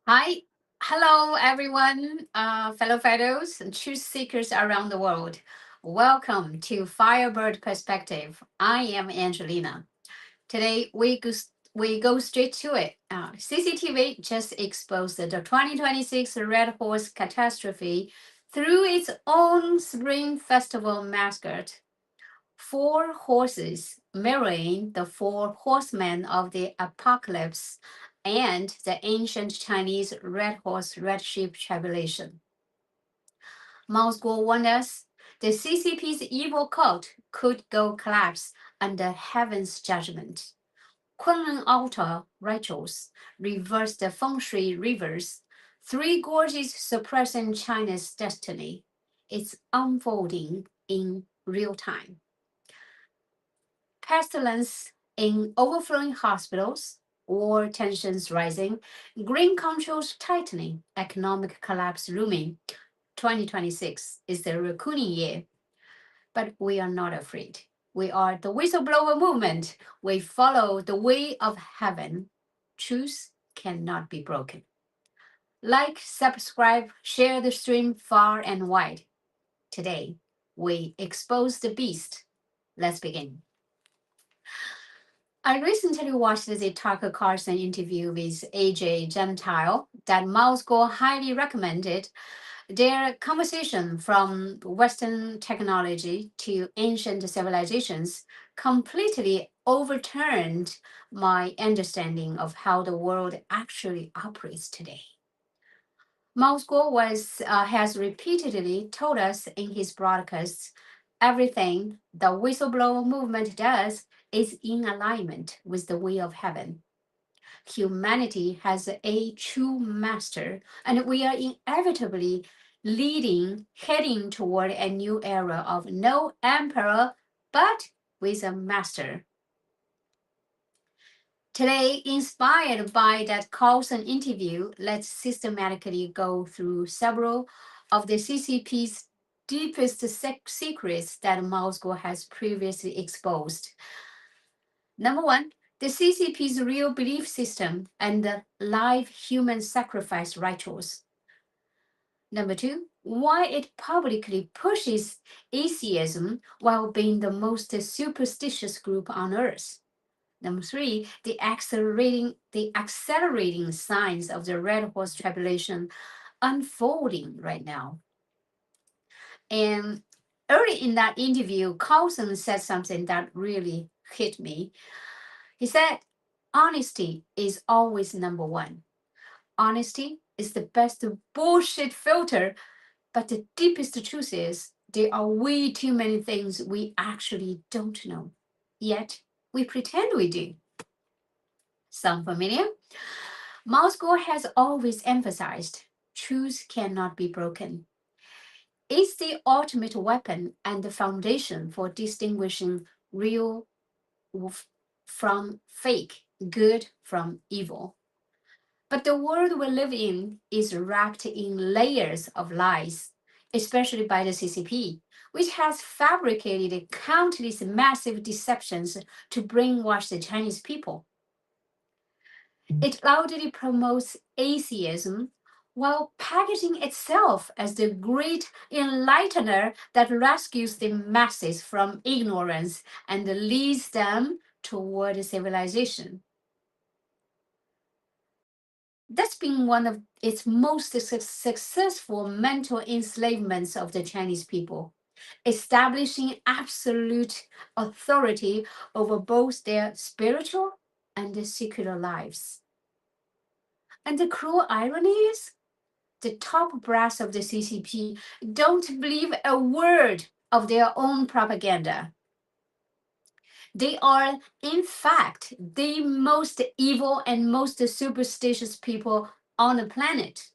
Hi, hello everyone, fellow fellows and truth seekers around the world. Welcome to Firebird Perspective. I am Angelina. Today we go straight to it. CCTV just exposed the 2026 Red Horse Catastrophe through its own Spring Festival mascot. Four horses mirroring the four horsemen of the apocalypse and the ancient Chinese red horse, red sheep tribulation. Moscow warned us the CCP's evil cult could go collapse under heaven's judgment. Kunlun altar rituals reverse the Feng Shui rivers. Three Gorges suppressing China's destiny. It's unfolding in real time. Pestilence in overflowing hospitals, war tensions rising, green controls tightening, economic collapse looming. 2026 is the raccooning year, but we are not afraid. We are the whistleblower movement. We follow the way of heaven. Truth cannot be broken. Like, subscribe, share the stream far and wide. Today, we expose the beast. Let's begin. I recently watched the Tucker Carlson interview with AJ Gentile that Moscow highly recommended. Their conversation from Western technology to ancient civilizations completely overturned my understanding of how the world actually operates today. Moscow has repeatedly told us in his broadcasts everything the whistleblower movement does is in alignment with the way of heaven. Humanity has a true master, and we are inevitably heading toward a new era of no emperor, but with a master. Today, inspired by that Carlson interview, let's systematically go through several of the CCP's deepest secrets that Moscow has previously exposed. Number one, the CCP's real belief system and the live human sacrifice rituals. Number two, why it publicly pushes atheism while being the most superstitious group on earth. Number three, the accelerating signs of the Red Horse tribulation unfolding right now. And early in that interview, Carlson said something that really hit me. He said, honesty is always number one. Honesty is the best bullshit filter, but the deepest truth is there are way too many things we actually don't know. Yet we pretend we do. Sound familiar? Moscow has always emphasized truth cannot be broken. It's the ultimate weapon and the foundation for distinguishing real from fake, good from evil. But the world we live in is wrapped in layers of lies, especially by the CCP, which has fabricated countless massive deceptions to brainwash the Chinese people. It loudly promotes atheism while packaging itself as the great enlightener that rescues the masses from ignorance and leads them toward civilization. That's been one of its most successful mental enslavements of the Chinese people, establishing absolute authority over both their spiritual and their secular lives. And the cruel irony is, the top brass of the CCP don't believe a word of their own propaganda. They are, in fact, the most evil and most superstitious people on the planet.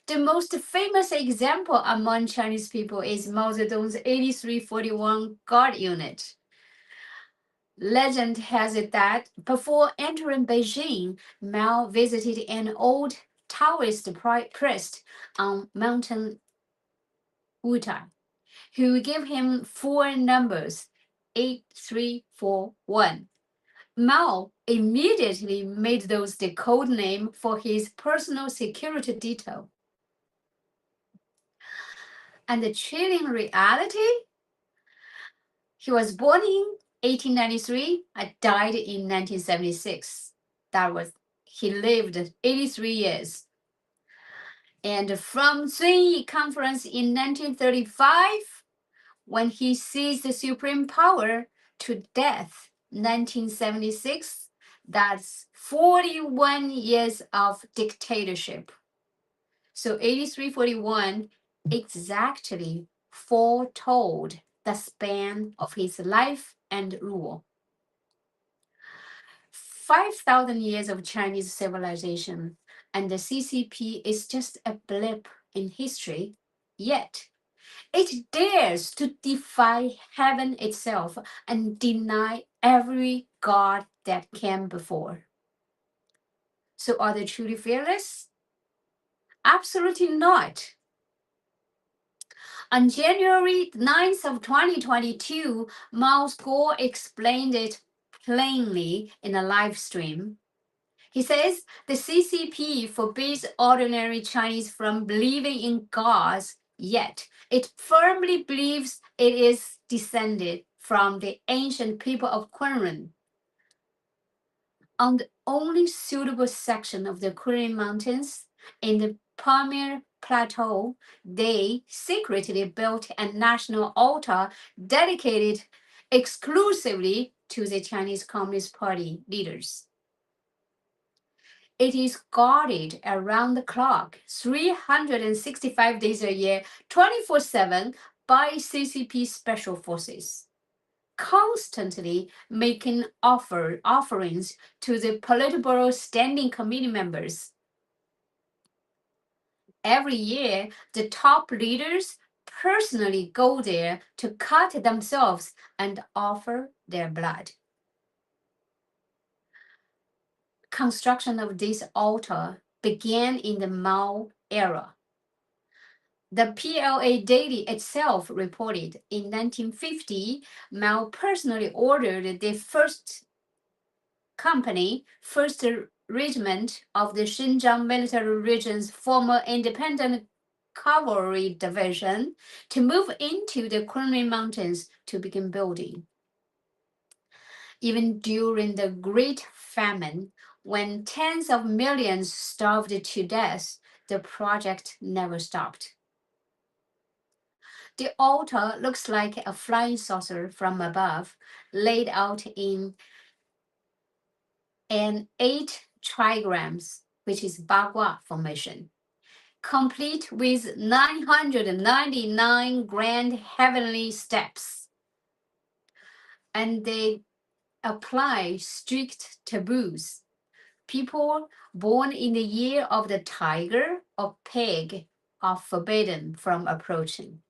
The most famous example among Chinese people is Mao Zedong's 8341 Guard unit. Legend has it that before entering Beijing, Mao visited an old Taoist priest on Mountain Wutai, who gave him four numbers 8341. Mao immediately made those the code name for his personal security detail. And the chilling reality, he was born in 1893 and died in 1976. He lived 83 years. And from Zunyi Conference in 1935, when he seized the supreme power, to death, 1976, that's 41 years of dictatorship. So 8341 exactly foretold the span of his life and rule. 5,000 years of Chinese civilization, and the CCP is just a blip in history, yet it dares to defy heaven itself and deny every god that came before. So are they truly fearless? Absolutely not. On January 9th of 2022, Mao Gore explained it plainly in a live stream. He says the CCP forbids ordinary Chinese from believing in gods, yet it firmly believes it is descended from the ancient people of Kunlun. On the only suitable section of the Kunlun Mountains in the Pamir Plateau, they secretly built a national altar dedicated exclusively to the Chinese Communist Party leaders. It is guarded around the clock, 365 days a year, 24/7 by CCP special forces, constantly making offerings to the Politburo Standing Committee members. Every year, the top leaders personally go there to cut themselves and offer their blood. Construction of this altar began in the Mao era. The PLA Daily itself reported in 1950, Mao personally ordered the first regiment of the Xinjiang Military Region's former independent cavalry division to move into the Kunlun Mountains to begin building. Even during the Great Famine, when tens of millions starved to death, the project never stopped. The altar looks like a flying saucer from above, laid out in an 8 trigrams, which is Bagua formation, complete with 999 grand heavenly steps. And they apply strict taboos. People born in the year of the tiger or pig are forbidden from approaching.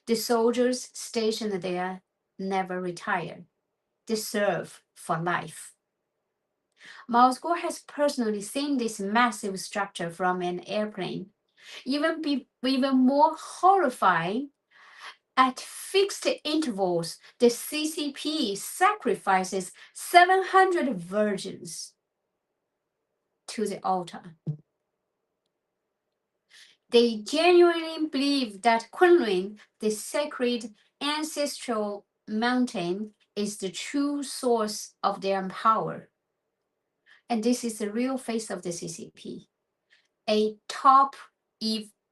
The soldiers stationed there never retire. They serve for life. Mao Gore has personally seen this massive structure from an airplane. Even more horrifying, at fixed intervals, the CCP sacrifices 700 virgins to the altar. They genuinely believe that Kunlun, the sacred ancestral mountain, is the true source of their power. And this is the real face of the CCP, a top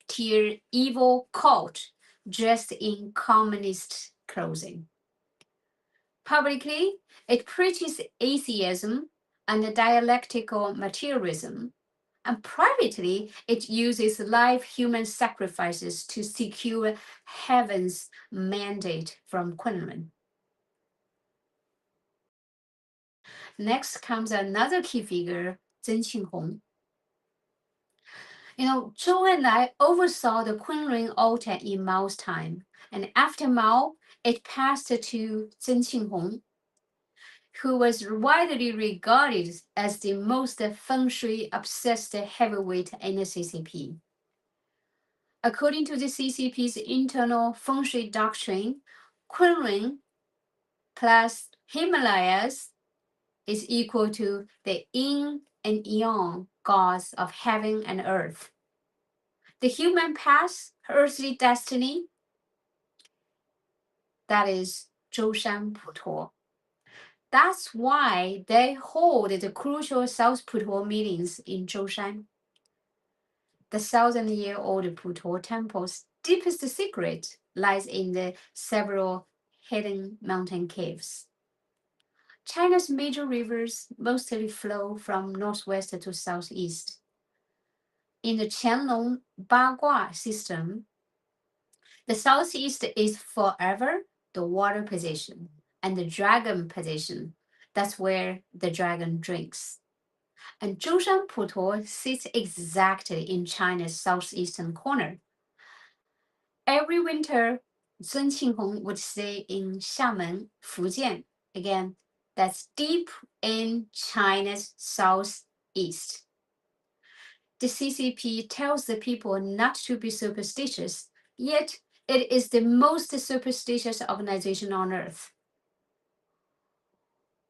tier evil cult dressed in communist clothing. Publicly, it preaches atheism and dialectical materialism, and privately, it uses live human sacrifices to secure heaven's mandate from Kunlun. Next comes another key figure, Zheng Qinghong. Zhou Enlai oversaw the Kunlun altar in Mao's time, and after Mao, it passed to Zheng Qinghong, who was widely regarded as the most Feng Shui obsessed heavyweight in the CCP. According to the CCP's internal Feng Shui doctrine, Kunlun plus Himalayas is equal to the yin and yang gods of heaven and earth. The human path, earthly destiny, that is Zhoushan Putuo. That's why they hold the crucial South Putuo meetings in Zhoushan. The 1,000-year-old Putuo temple's deepest secret lies in the several hidden mountain caves. China's major rivers mostly flow from northwest to southeast. In the Qianlong Bagua system, the southeast is forever the water position and the dragon position. That's where the dragon drinks. And Zhoushan Putuo sits exactly in China's southeastern corner. Every winter, Zhen Qinghong would stay in Xiamen, Fujian. Again, that's deep in China's southeast. The CCP tells the people not to be superstitious, yet it is the most superstitious organization on earth.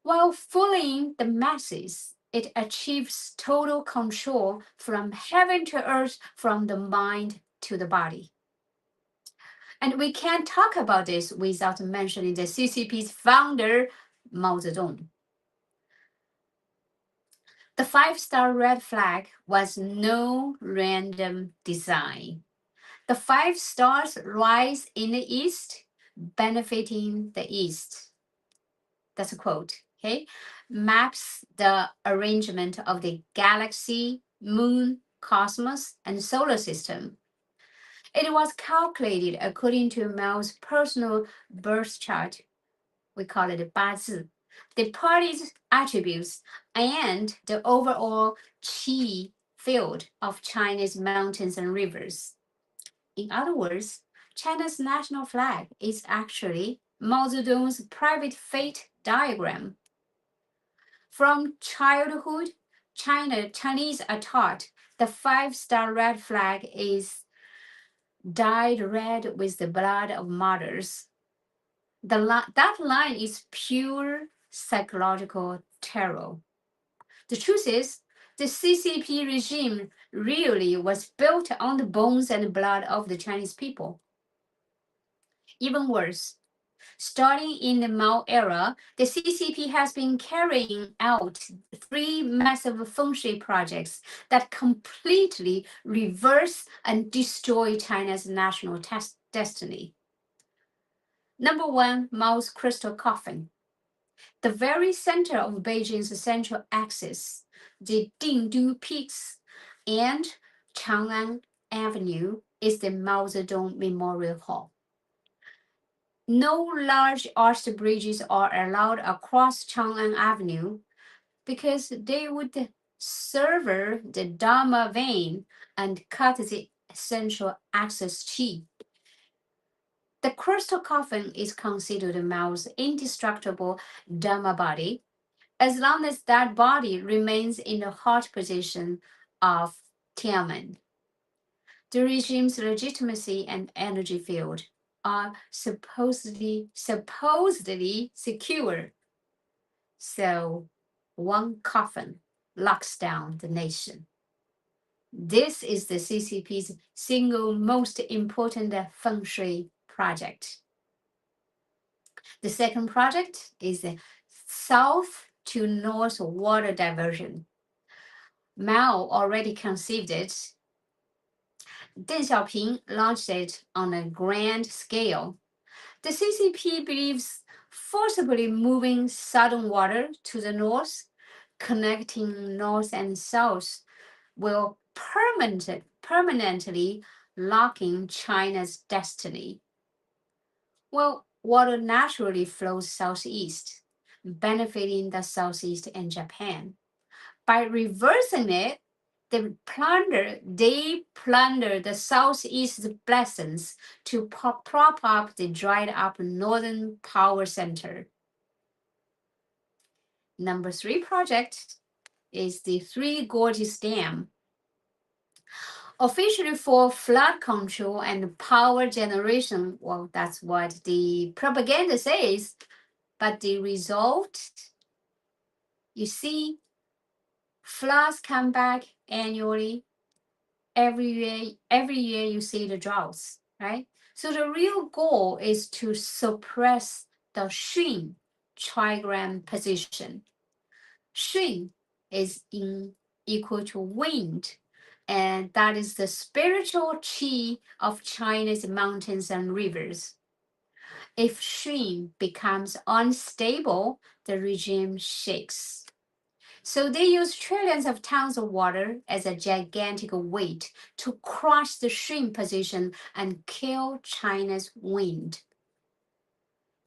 While fooling the masses, it achieves total control from heaven to earth, from the mind to the body. And we can't talk about this without mentioning the CCP's founder, Mao Zedong. The 5-star red flag was no random design. The 5 stars rise in the east, benefiting the east. That's a quote, okay? Maps the arrangement of the galaxy, moon, cosmos, and solar system. It was calculated according to Mao's personal birth chart. We call it 八字. The party's attributes and the overall qi field of China's mountains and rivers. In other words, China's national flag is actually Mao Zedong's private fate diagram. From childhood, Chinese are taught the 5-star red flag is dyed red with the blood of martyrs. That line is pure psychological terror. The truth is, the CCP regime really was built on the bones and blood of the Chinese people. Even worse, starting in the Mao era, the CCP has been carrying out 3 massive Feng Shui projects that completely reverse and destroy China's national destiny. Number 1, Mao's crystal coffin. The very center of Beijing's central axis, the Dingdu Peaks and Chang'an Avenue, is the Mao Zedong Memorial Hall. No large arched bridges are allowed across Chang'an Avenue because they would sever the Dharma vein and cut the central axis qi. The crystal coffin is considered Mao's indestructible Dharma body, as long as that body remains in the heart position of Tianmen. The regime's legitimacy and energy field are supposedly secure. So one coffin locks down the nation. This is the CCP's single most important Feng Shui project. The second project is the south to north water diversion. Mao already conceived it. Deng Xiaoping launched it on a grand scale. The CCP believes forcibly moving southern water to the north, connecting north and south, will permanently lock in China's destiny. Well, water naturally flows southeast, benefiting the southeast and Japan. By reversing it, they plunder the southeast blessings to prop up the dried up northern power center. Number 3 project is the Three Gorges Dam. Officially for flood control and power generation, well, that's what the propaganda says, but the result You see, floods come back annually. Every year you see the droughts, right? So the real goal is to suppress the Shui trigram position. Shui is equal to wind, and that is the spiritual chi of China's mountains and rivers. If Shui becomes unstable, the regime shakes. So they use trillions of tons of water as a gigantic weight to crush the Shui position and kill China's wind.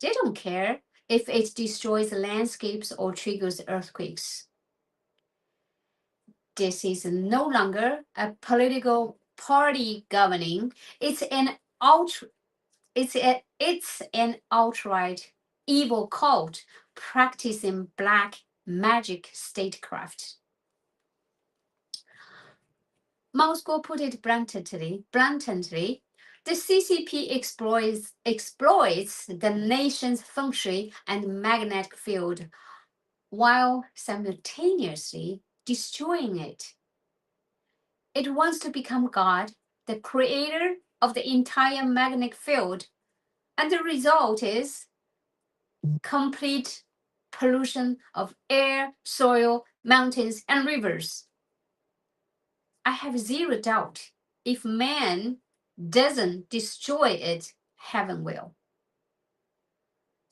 They don't care if it destroys landscapes or triggers earthquakes. This is no longer a political party governing. It's an outright evil cult practicing black magic statecraft. Moscow put it bluntly, the CCP exploits the nation's feng shui and magnetic field while simultaneously destroying it. It wants to become God, the creator of the entire magnetic field, and the result is complete pollution of air, soil, mountains, and rivers. I have zero doubt if man doesn't destroy it, heaven will.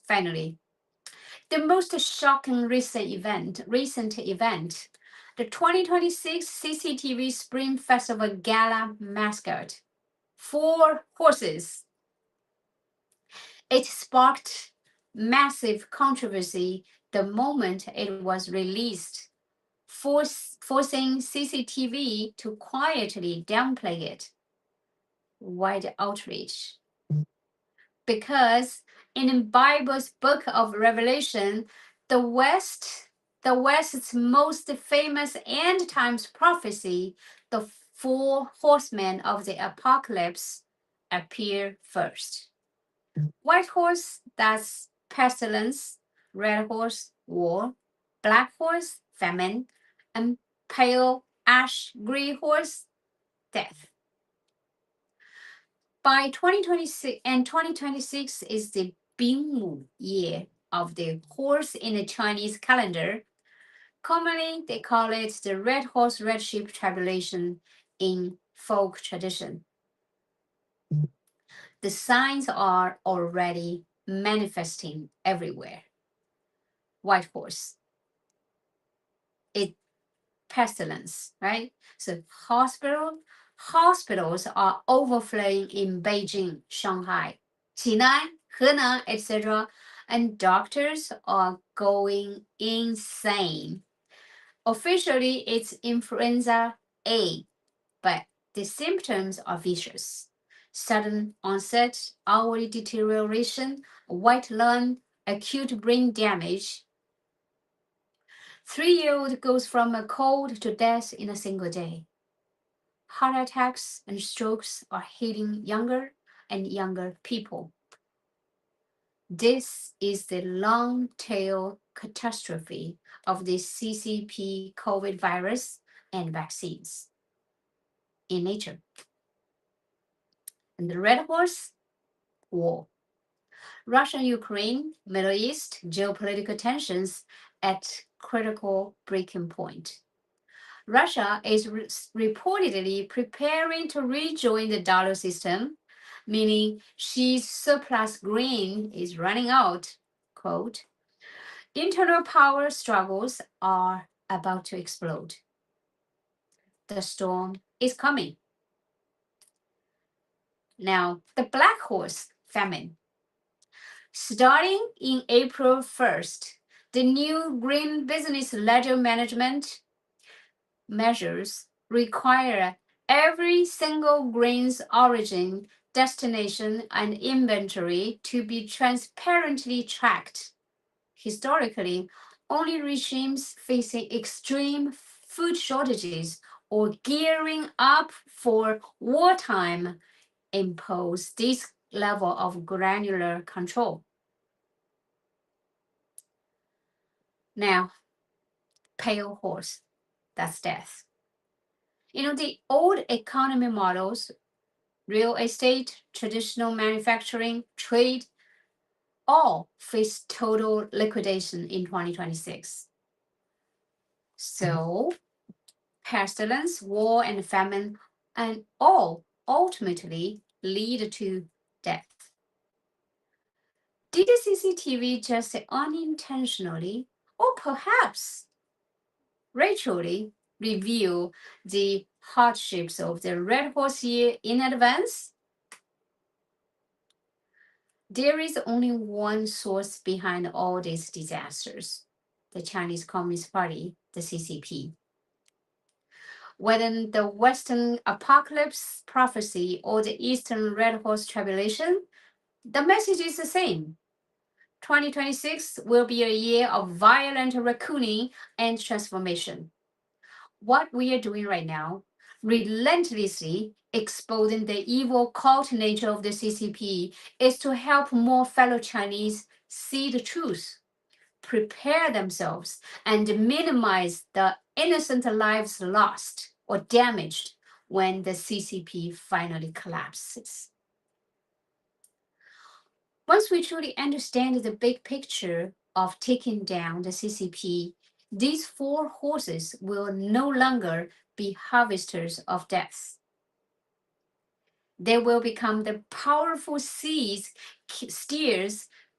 Finally, the most shocking recent event, the 2026 CCTV Spring Festival Gala mascot, Four Horses. It sparked massive controversy the moment it was released, forcing CCTV to quietly downplay it. Wide outrage. Because in the Bible's book of Revelation, the West's most famous end times prophecy, the four horsemen of the apocalypse, appear first. White horse, that's pestilence. Red horse, war. Black horse, famine. And pale ash gray horse, death. By 2026 is the Bingmu year of the horse in the Chinese calendar. Commonly, they call it the red horse, red sheep tribulation in folk tradition. The signs are already manifesting everywhere. White horse, it pestilence, right? So hospitals are overflowing in Beijing, Shanghai, Jinan, Henan, etc. And doctors are going insane. Officially, it's influenza A, but the symptoms are vicious. Sudden onset, hourly deterioration, white lung, acute brain damage. 3-year-old goes from a cold to death in a single day. Heart attacks and strokes are hitting younger and younger people. This is the long tail catastrophe of the CCP COVID virus and vaccines in nature. And the red horse, war. Russia, Ukraine, Middle East, geopolitical tensions at critical breaking point. Russia is reportedly preparing to rejoin the dollar system, meaning she's surplus grain is running out. Quote, internal power struggles are about to explode. The storm is coming. Now, the black horse, famine. Starting in April 1st, the new green business ledger management measures require every single grain's origin, destination, and inventory to be transparently tracked. Historically, only regimes facing extreme food shortages or gearing up for wartime impose this level of granular control. Now, pale horse, that's death. The old economy models, real estate, traditional manufacturing, trade, all face total liquidation in 2026. So, pestilence, war, and famine, and all ultimately lead to death. Did the CCTV just unintentionally, or perhaps ritually, reveal the hardships of the Red Horse year in advance? There is only one source behind all these disasters: the Chinese Communist Party, the CCP. Whether the Western apocalypse prophecy or the Eastern Red Horse tribulation, the message is the same. 2026 will be a year of violent raccooning and transformation. What we are doing right now, relentlessly exposing the evil cult nature of the CCP, is to help more fellow Chinese see the truth, prepare themselves, and minimize the innocent lives lost or damaged when the CCP finally collapses. Once we truly understand the big picture of taking down the CCP, these four horses will no longer be harvesters of death. They will become the powerful steers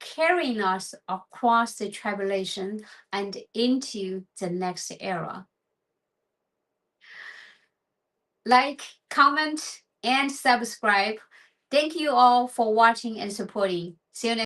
carrying us across the tribulation and into the next era. Like, comment, and subscribe. Thank you all for watching and supporting. See you next